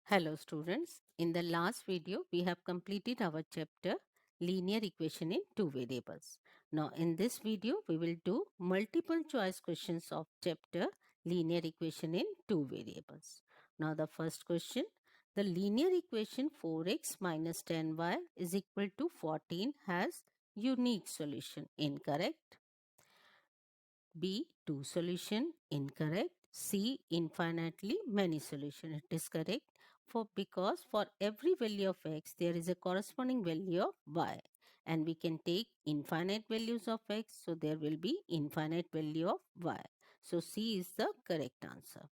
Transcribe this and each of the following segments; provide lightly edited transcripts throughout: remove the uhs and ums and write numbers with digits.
Hello students, in the last video we have completed our chapter linear equation in two variables. Now in this video we will do multiple choice questions of chapter linear equation in two variables. Now the first question, the linear equation 4x minus 10y is equal to 14 has unique solution. Incorrect. B, two solution. Incorrect. C, infinitely many solution. It is correct. Because for every value of x there is a corresponding value of y, and we can take infinite values of x, so there will be infinite value of y. So C is the correct answer.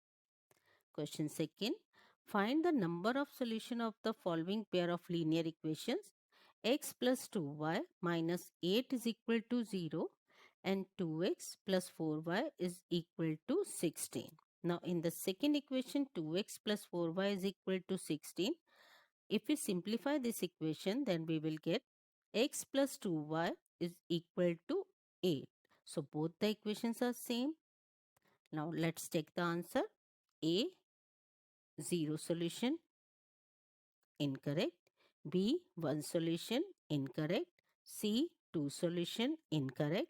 Question second, find the number of solution of the following pair of linear equations: x plus 2y minus 8 is equal to 0 and 2x plus 4y is equal to 16. Now in the second equation 2x plus 4y is equal to 16. If we simplify this equation, then we will get x plus 2y is equal to 8. So both the equations are same. Now let's take the answer. A, 0 solution. Incorrect. B, 1 solution. Incorrect. C, 2 solution. Incorrect.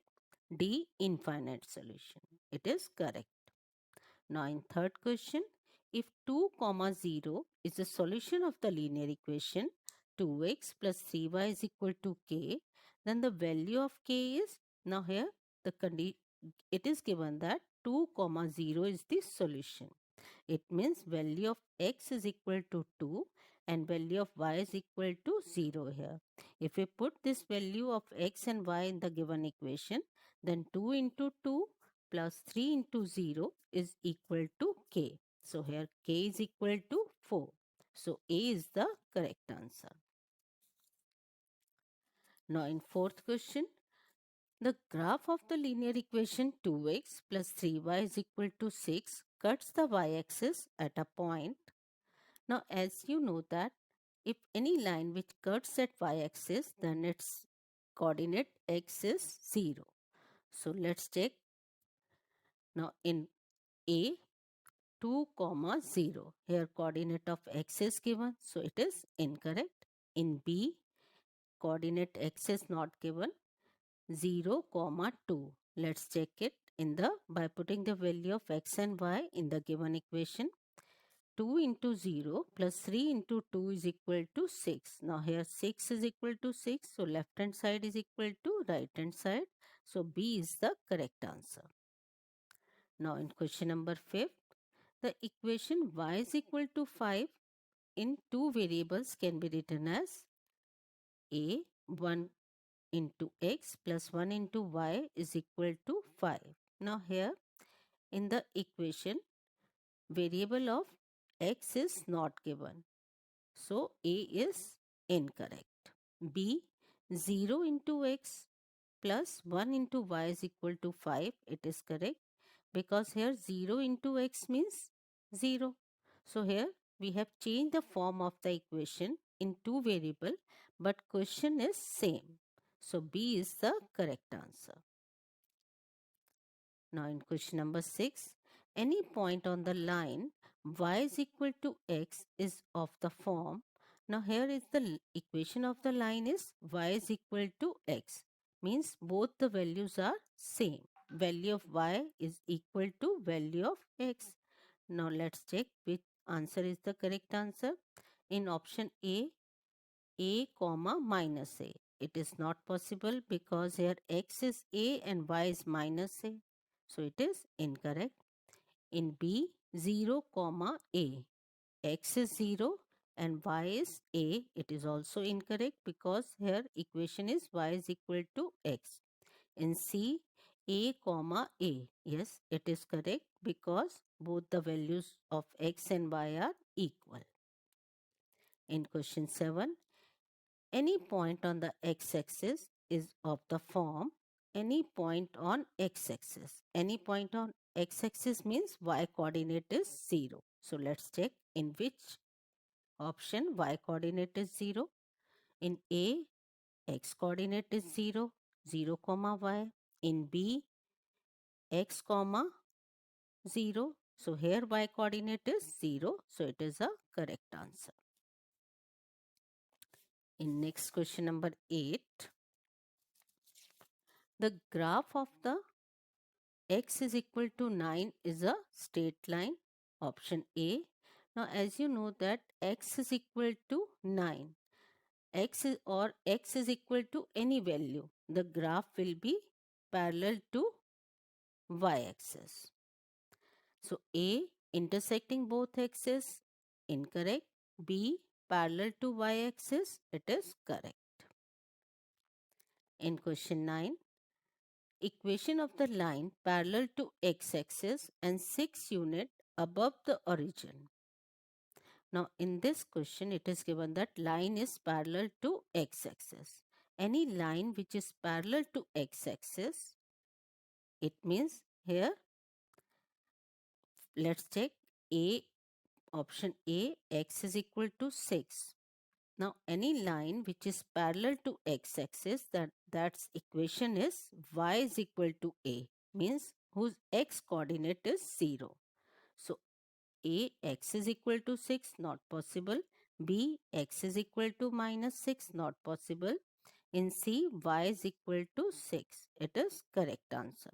D, infinite solution. It is correct. Now in third question, if 2 comma 0 is the solution of the linear equation 2x plus 3y is equal to k, then the value of k is, now here the it is given that 2 comma 0 is the solution. It means value of x is equal to 2 and value of y is equal to 0 here. If we put this value of x and y in the given equation, then 2 into 2 plus 3 into 0 is equal to k. So here k is equal to 4. So A is the correct answer. Now in fourth question, the graph of the linear equation 2x plus 3y is equal to 6 cuts the y-axis at a point. Now as you know that if any line which cuts at y-axis, then its coordinate x is 0. So let's take now in A 2 comma 0. Here coordinate of x is given, so it is incorrect. In B, coordinate x is not given, 0 comma 2. Let's check it in the by putting the value of x and y in the given equation. 2 into 0 plus 3 into 2 is equal to 6. Now here 6 is equal to 6, so left hand side is equal to right hand side. So B is the correct answer. Now in question number 5, the equation y is equal to 5 in two variables can be written as a 1 into x plus 1 into y is equal to 5. Now here in the equation variable of x is not given. So A is incorrect. B 0 into x plus 1 into y is equal to 5. It is correct because here 0 into x means 0. So here we have changed the form of the equation in two variable, but question is same. So B is the correct answer. Now in question number 6, any point on the line y is equal to x is of the form. Now here is the equation of the line is y is equal to x. Means both the values are same. Value of y is equal to value of x. Now let's check which answer is the correct answer. In option A comma minus A. It is not possible because here x is A and y is minus A. So it is incorrect. In B, 0 comma A. X is 0 and y is A. It is also incorrect because here equation is y is equal to x. In C, A comma A. Yes, it is correct because both the values of x and y are equal. In question 7, any point on the x-axis is of the form any point on x-axis. Any point on x-axis means y coordinate is 0. So let's check in which option y coordinate is 0. In A, x coordinate is 0, 0 comma y. In B, x comma 0, So here y coordinate is 0. So it is a correct answer. In next question number 8, the graph of the x is equal to 9 is a straight line. Option A. Now as you know that x is equal to 9. X is equal to any value. The graph will be parallel to y-axis. So A, intersecting both axes, incorrect. B, parallel to y-axis, it is correct. In question 9, equation of the line parallel to x-axis and 6 unit above the origin. Now in this question it is given that line is parallel to x-axis. Any line which is parallel to x-axis, it means here let's check A, option A, x is equal to 6. Now any line which is parallel to x-axis, that's equation is y is equal to A, means whose x coordinate is 0. So A, x is equal to 6, not possible. B, x is equal to minus 6, not possible. In C, y is equal to 6. It is correct answer.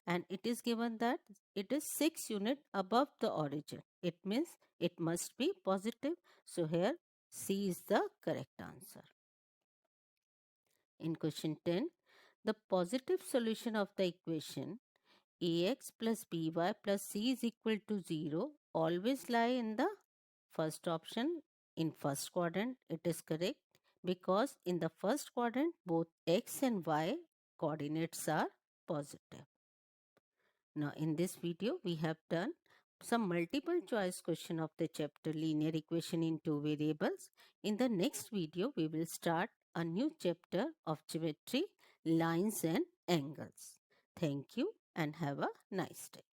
And it is given that it is 6 unit above the origin. It means it must be positive. So here C is the correct answer. In question 10, the positive solution of the equation ax plus by plus c is equal to 0 always lie in the first option. In first quadrant, it is correct because in the first quadrant both x and y coordinates are positive. Now in this video we have done some multiple choice question of the chapter linear equation in two variables. In the next video we will start a new chapter of geometry, lines and angles. Thank you and have a nice day.